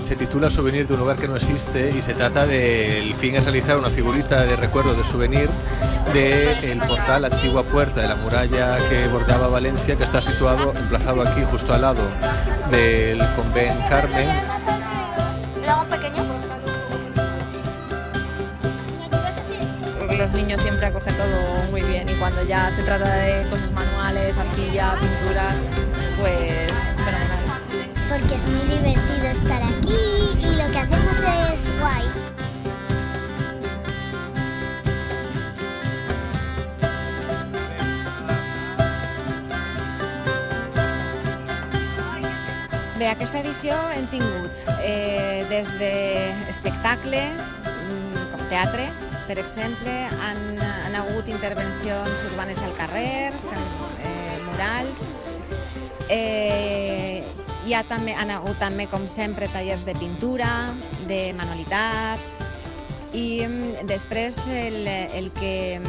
Se titula Souvenir de un lugar que no existe y se trata el fin es realizar una figurita de recuerdo de souvenir del portal Antigua Puerta de la muralla que bordeaba Valencia, que está situado, emplazado aquí justo al lado del Convent Carmen. Los niños siempre acogen todo muy bien y cuando ya se trata de cosas manuales, arcilla, pinturas, pues fenomenal. Porque es muy divertido estar aquí y lo que hacemos es guay. Bé, aquesta edició hem tingut des d'espectacle, com teatre, per exemple, han hagut intervencions urbanes al carrer, murals, han hagut també, com sempre, tallers de pintura, de manualitats, i després el que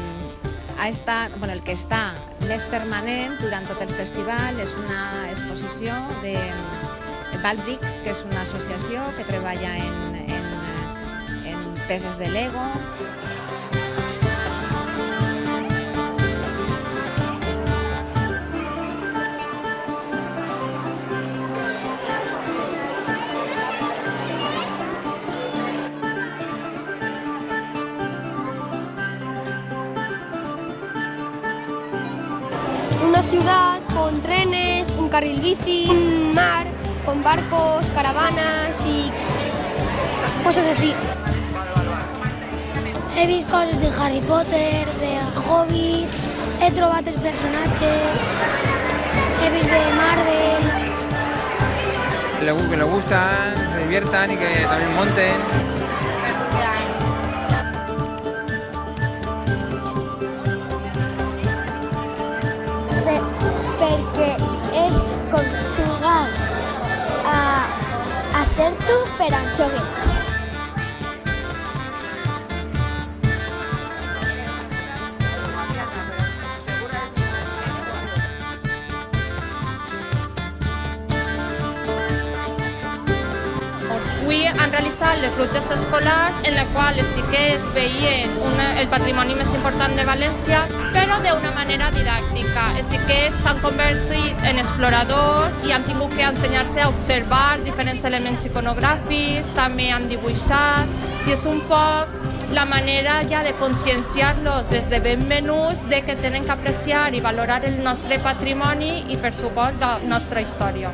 està més permanent durant tot el festival és una exposició de Balbric, que és una associació que treballa en peces de Lego. Una ciudad con trenes, un carril bici, un mar con barcos, caravanas y cosas así. He vist coses de Harry Potter, de Hobbit, he trobat els personatges, he vist de Marvel. Que les gustan, se diviertan y que también monten. Perquè és com jugar a ser tu per amb joguets. Avui han realitzat les rutes escolars en les quals sí que es veien el patrimoni més important de València, però d'una manera didàctica. Sí que s'han convertit en exploradors i han tingut que ensenyar-se a observar diferents elements iconogràfics, també han dibuixat, i és un poc la manera ja de conscienciar-los des de ben menuts de que tenen que apreciar i valorar el nostre patrimoni i, per supost, la nostra història.